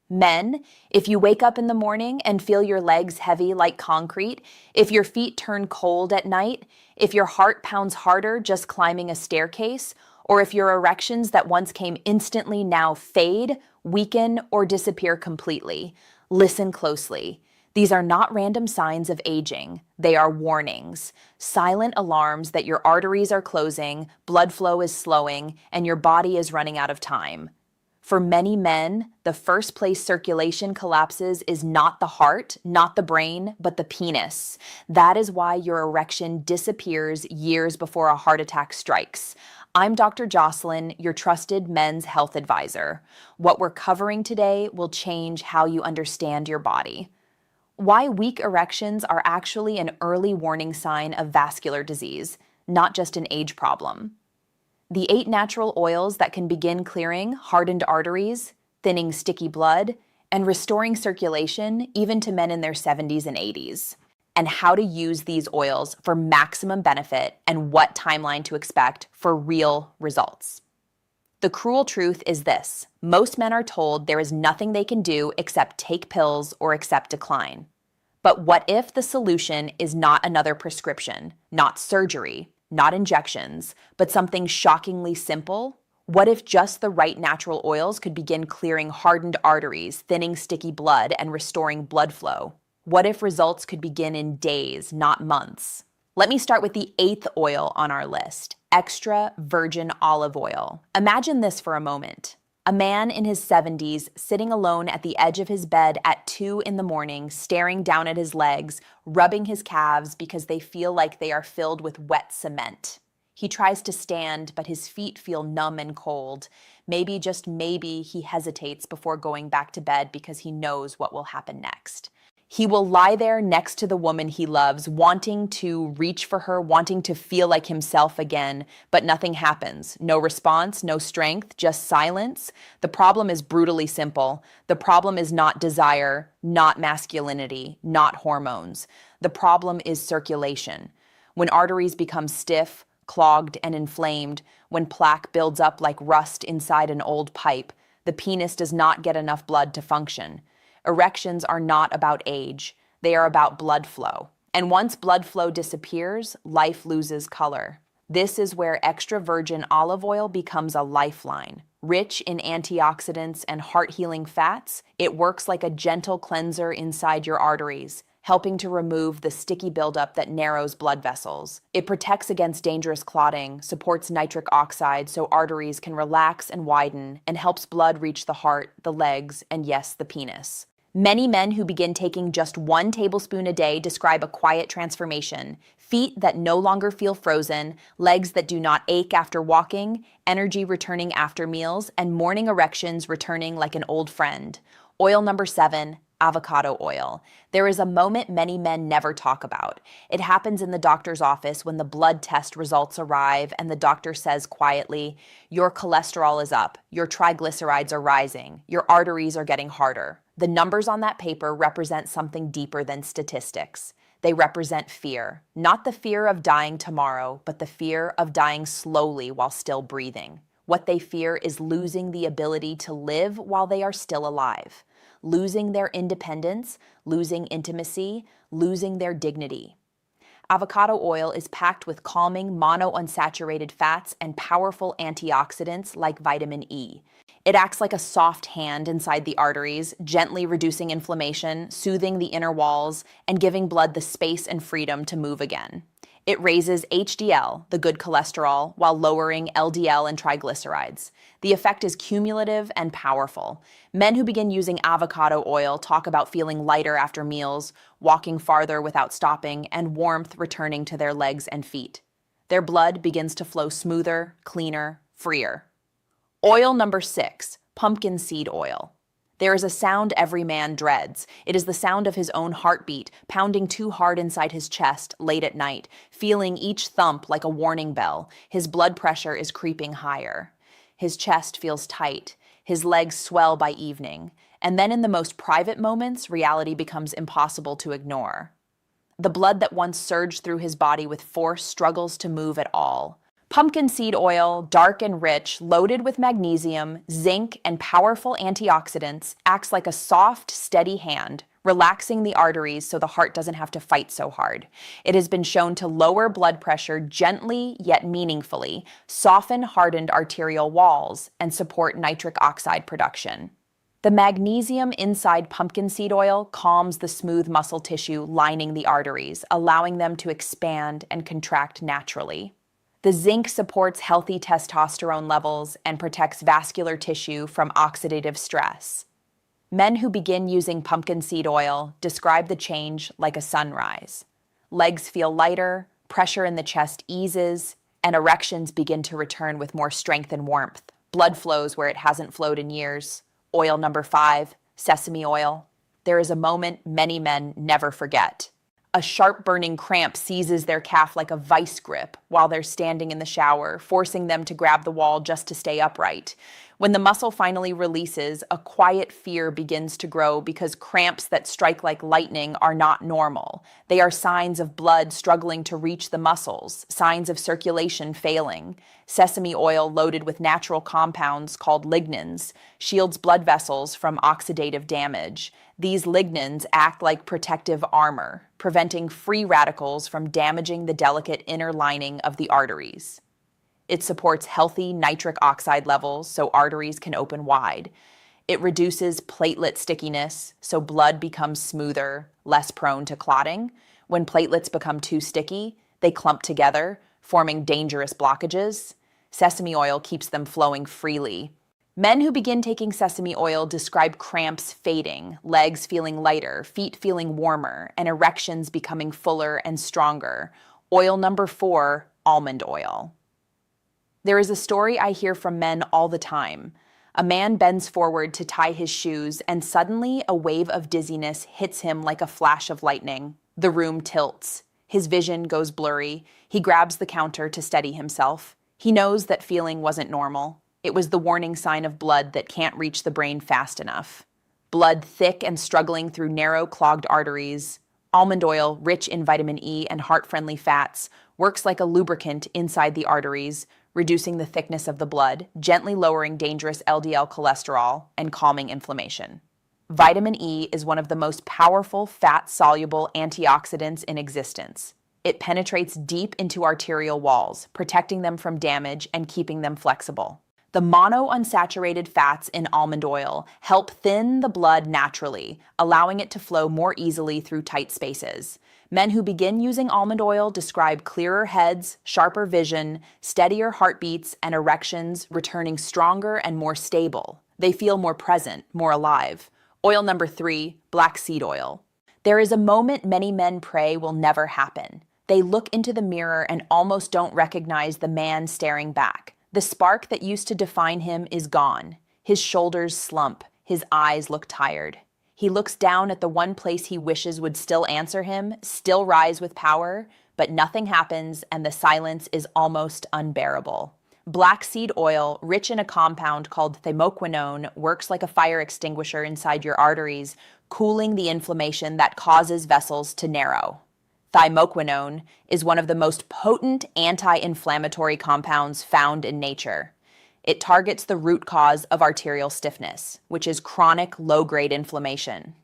Men, if you wake up in the morning and feel your legs heavy like concrete, if your feet turn cold at night, if your heart pounds harder just climbing a staircase, or if your erections that once came instantly now fade, weaken, or disappear completely, listen closely. These are not random signs of aging. They are warnings, silent alarms that your arteries are closing, blood flow is slowing, and your body is running out of time. For many men, the first place circulation collapses is not the heart, not the brain, but the penis. That is why your erection disappears years before a heart attack strikes. I'm Dr. Jocelyn, your trusted men's health advisor. What we're covering today will change how you understand your body. Why weak erections are actually an early warning sign of vascular disease, not just an age problem. The 8 natural oils that can begin clearing hardened arteries, thinning sticky blood, and restoring circulation even to men in their 70s and 80s. And how to use these oils for maximum benefit and what timeline to expect for real results. The cruel truth is this: most men are told there is nothing they can do except take pills or accept decline. But what if the solution is not another prescription, not surgery, not injections, but something shockingly simple? What if just the right natural oils could begin clearing hardened arteries, thinning sticky blood, and restoring blood flow? What if results could begin in days, not months? Let me start with the 8th oil on our list, extra virgin olive oil. Imagine this for a moment. A man in his 70s sitting alone at the edge of his bed at 2 in the morning, staring down at his legs, rubbing his calves because they feel like they are filled with wet cement. He tries to stand, but his feet feel numb and cold. Maybe, just maybe, he hesitates before going back to bed because he knows what will happen next. He will lie there next to the woman he loves, wanting to reach for her, wanting to feel like himself again, but nothing happens. No response, no strength, just silence. The problem is brutally simple. The problem is not desire, not masculinity, not hormones. The problem is circulation. When arteries become stiff, clogged, and inflamed, when plaque builds up like rust inside an old pipe, the penis does not get enough blood to function. Erections are not about age. They are about blood flow. And once blood flow disappears, life loses color. This is where extra virgin olive oil becomes a lifeline. Rich in antioxidants and heart-healing fats, it works like a gentle cleanser inside your arteries, helping to remove the sticky buildup that narrows blood vessels. It protects against dangerous clotting, supports nitric oxide so arteries can relax and widen, and helps blood reach the heart, the legs, and yes, the penis. Many men who begin taking just 1 tablespoon a day describe a quiet transformation: feet that no longer feel frozen, legs that do not ache after walking, energy returning after meals, and morning erections returning like an old friend. Oil number 7, avocado oil. There is a moment many men never talk about. It happens in the doctor's office when the blood test results arrive and the doctor says quietly, "Your cholesterol is up, your triglycerides are rising, your arteries are getting harder." The numbers on that paper represent something deeper than statistics. They represent fear, not the fear of dying tomorrow, but the fear of dying slowly while still breathing. What they fear is losing the ability to live while they are still alive, losing their independence, losing intimacy, losing their dignity. Avocado oil is packed with calming monounsaturated fats and powerful antioxidants like vitamin E. It acts like a soft hand inside the arteries, gently reducing inflammation, soothing the inner walls, and giving blood the space and freedom to move again. It raises HDL, the good cholesterol, while lowering LDL and triglycerides. The effect is cumulative and powerful. Men who begin using avocado oil talk about feeling lighter after meals, walking farther without stopping, and warmth returning to their legs and feet. Their blood begins to flow smoother, cleaner, freer. Oil number 6, pumpkin seed oil. There is a sound every man dreads. It is the sound of his own heartbeat, pounding too hard inside his chest late at night, feeling each thump like a warning bell. His blood pressure is creeping higher. His chest feels tight. His legs swell by evening. And then in the most private moments, reality becomes impossible to ignore. The blood that once surged through his body with force struggles to move at all. Pumpkin seed oil, dark and rich, loaded with magnesium, zinc, and powerful antioxidants, acts like a soft, steady hand, relaxing the arteries so the heart doesn't have to fight so hard. It has been shown to lower blood pressure gently yet meaningfully, soften hardened arterial walls, and support nitric oxide production. The magnesium inside pumpkin seed oil calms the smooth muscle tissue lining the arteries, allowing them to expand and contract naturally. The zinc supports healthy testosterone levels and protects vascular tissue from oxidative stress. Men who begin using pumpkin seed oil describe the change like a sunrise. Legs feel lighter, pressure in the chest eases, and erections begin to return with more strength and warmth. Blood flows where it hasn't flowed in years. Oil number 5, sesame oil. There is a moment many men never forget. A sharp burning cramp seizes their calf like a vice grip while they're standing in the shower, forcing them to grab the wall just to stay upright. When the muscle finally releases, a quiet fear begins to grow because cramps that strike like lightning are not normal. They are signs of blood struggling to reach the muscles, signs of circulation failing. Sesame oil loaded with natural compounds called lignans shields blood vessels from oxidative damage. These lignans act like protective armor, preventing free radicals from damaging the delicate inner lining of the arteries. It supports healthy nitric oxide levels so arteries can open wide. It reduces platelet stickiness so blood becomes smoother, less prone to clotting. When platelets become too sticky, they clump together, forming dangerous blockages. Sesame oil keeps them flowing freely. Men who begin taking sesame oil describe cramps fading, legs feeling lighter, feet feeling warmer, and erections becoming fuller and stronger. Oil number 4, almond oil. There is a story I hear from men all the time. A man bends forward to tie his shoes, and suddenly a wave of dizziness hits him like a flash of lightning. The room tilts. His vision goes blurry. He grabs the counter to steady himself. He knows that feeling wasn't normal. It was the warning sign of blood that can't reach the brain fast enough. Blood thick and struggling through narrow, clogged arteries. Almond oil, rich in vitamin E and heart-friendly fats, works like a lubricant inside the arteries, reducing the thickness of the blood, gently lowering dangerous LDL cholesterol, and calming inflammation. Vitamin E is one of the most powerful fat-soluble antioxidants in existence. It penetrates deep into arterial walls, protecting them from damage and keeping them flexible. The monounsaturated fats in almond oil help thin the blood naturally, allowing it to flow more easily through tight spaces. Men who begin using almond oil describe clearer heads, sharper vision, steadier heartbeats, and erections returning stronger and more stable. They feel more present, more alive. Oil number 3, black seed oil. There is a moment many men pray will never happen. They look into the mirror and almost don't recognize the man staring back. The spark that used to define him is gone. His shoulders slump. His eyes look tired. He looks down at the one place he wishes would still answer him, still rise with power, but nothing happens and the silence is almost unbearable. Black seed oil, rich in a compound called thymoquinone, works like a fire extinguisher inside your arteries, cooling the inflammation that causes vessels to narrow. Thymoquinone is one of the most potent anti-inflammatory compounds found in nature. It targets the root cause of arterial stiffness, which is chronic low-grade inflammation.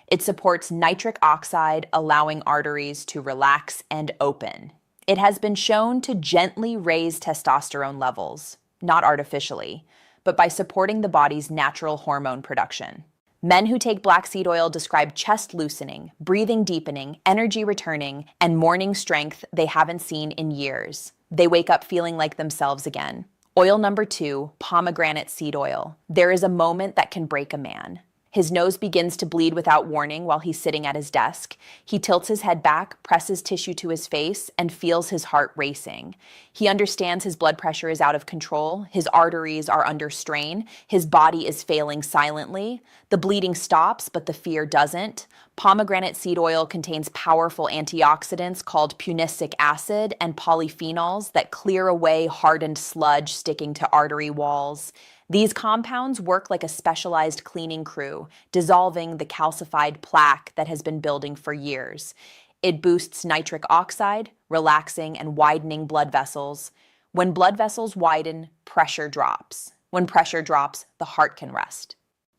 It supports nitric oxide, allowing arteries to relax and open. It has been shown to gently raise testosterone levels, not artificially, but by supporting the body's natural hormone production. Men who take black seed oil describe chest loosening, breathing deepening, energy returning, and morning strength they haven't seen in years. They wake up feeling like themselves again. Oil number 2, pomegranate seed oil. There is a moment that can break a man. His nose begins to bleed without warning while he's sitting at his desk. He tilts his head back, presses tissue to his face, and feels his heart racing. He understands his blood pressure is out of control, his arteries are under strain, his body is failing silently. The bleeding stops, but the fear doesn't. Pomegranate seed oil contains powerful antioxidants called punicic acid and polyphenols that clear away hardened sludge sticking to artery walls. These compounds work like a specialized cleaning crew, dissolving the calcified plaque that has been building for years. It boosts nitric oxide, relaxing and widening blood vessels. When blood vessels widen, pressure drops. When pressure drops, the heart can rest.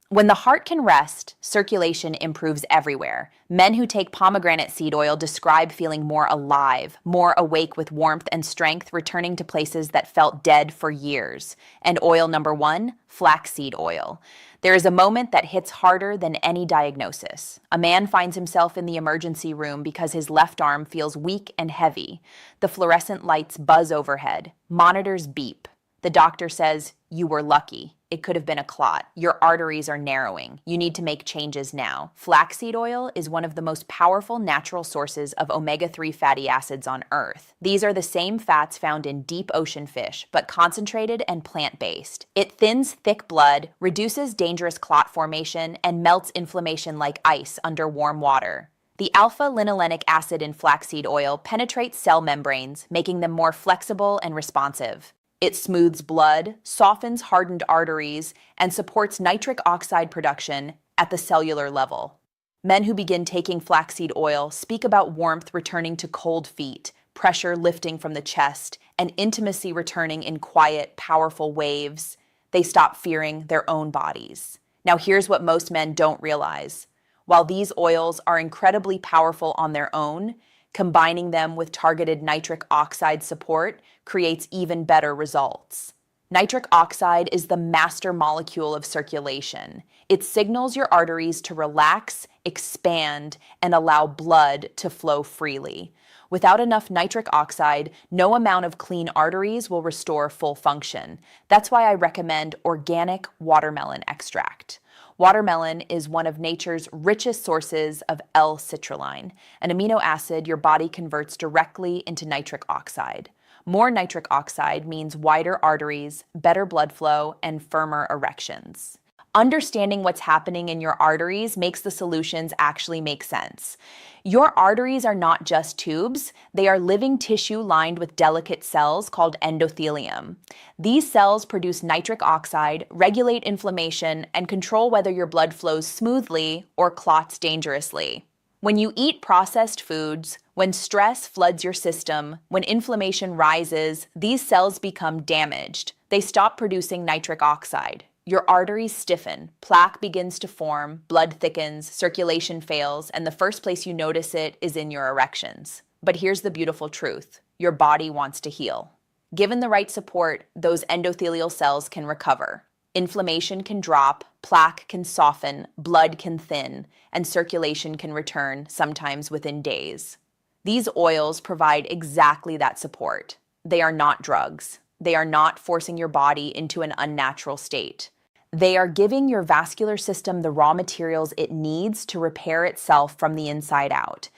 When the heart can rest, circulation improves everywhere. Men who take pomegranate seed oil describe feeling more alive, more awake with warmth and strength, returning to places that felt dead for years. And oil number 1, flaxseed oil. There is a moment that hits harder than any diagnosis. A man finds himself in the emergency room because his left arm feels weak and heavy. The fluorescent lights buzz overhead. Monitors beep. The doctor says, "You were lucky. It could have been a clot. Your arteries are narrowing. You need to make changes now." Flaxseed oil is one of the most powerful natural sources of omega-3 fatty acids on Earth. These are the same fats found in deep ocean fish, but concentrated and plant-based. It thins thick blood, reduces dangerous clot formation, and melts inflammation like ice under warm water. The alpha-linolenic acid in flaxseed oil penetrates cell membranes, making them more flexible and responsive. It smooths blood, softens hardened arteries, and supports nitric oxide production at the cellular level. Men who begin taking flaxseed oil speak about warmth returning to cold feet, pressure lifting from the chest, and intimacy returning in quiet, powerful waves. They stop fearing their own bodies. Now here's what most men don't realize. While these oils are incredibly powerful on their own, combining them with targeted nitric oxide support creates even better results. Nitric oxide is the master molecule of circulation. It signals your arteries to relax, expand, and allow blood to flow freely. Without enough nitric oxide, no amount of clean arteries will restore full function. That's why I recommend organic watermelon extract. Watermelon is one of nature's richest sources of L-citrulline, an amino acid your body converts directly into nitric oxide. More nitric oxide means wider arteries, better blood flow, and firmer erections. Understanding what's happening in your arteries makes the solutions actually make sense. Your arteries are not just tubes, they are living tissue lined with delicate cells called endothelium. These cells produce nitric oxide, regulate inflammation, and control whether your blood flows smoothly or clots dangerously. When you eat processed foods, when stress floods your system, when inflammation rises, these cells become damaged. They stop producing nitric oxide. Your arteries stiffen, plaque begins to form, blood thickens, circulation fails, and the first place you notice it is in your erections. But here's the beautiful truth. Your body wants to heal. Given the right support, those endothelial cells can recover. Inflammation can drop, plaque can soften, blood can thin, and circulation can return, sometimes within days. These oils provide exactly that support. They are not drugs. They are not forcing your body into an unnatural state. They are giving your vascular system the raw materials it needs to repair itself from the inside out.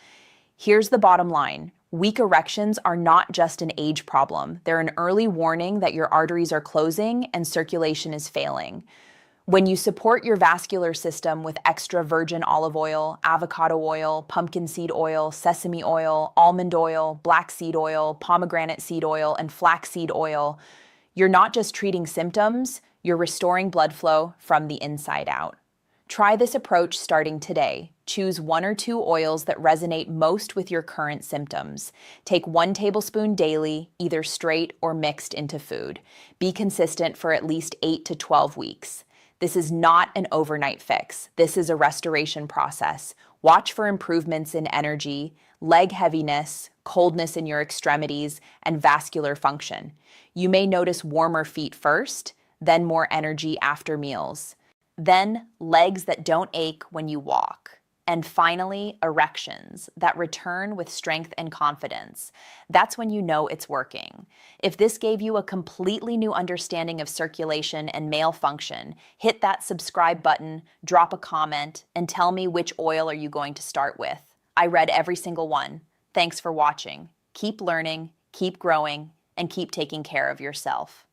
Here's the bottom line. Weak erections are not just an age problem. They're an early warning that your arteries are closing and circulation is failing. When you support your vascular system with extra virgin olive oil, avocado oil, pumpkin seed oil, sesame oil, almond oil, black seed oil, pomegranate seed oil, and flaxseed oil, you're not just treating symptoms, you're restoring blood flow from the inside out. Try this approach starting today. Choose 1 or 2 oils that resonate most with your current symptoms. Take 1 tablespoon daily, either straight or mixed into food. Be consistent for at least 8 to 12 weeks. This is not an overnight fix. This is a restoration process. Watch for improvements in energy, leg heaviness, coldness in your extremities, and vascular function. You may notice warmer feet first, then more energy after meals. Then legs that don't ache when you walk. And finally, erections that return with strength and confidence. That's when you know it's working. If this gave you a completely new understanding of circulation and male function, hit that subscribe button, drop a comment, and tell me which oil are you going to start with. I read every single one. Thanks for watching. Keep learning, keep growing, and keep taking care of yourself.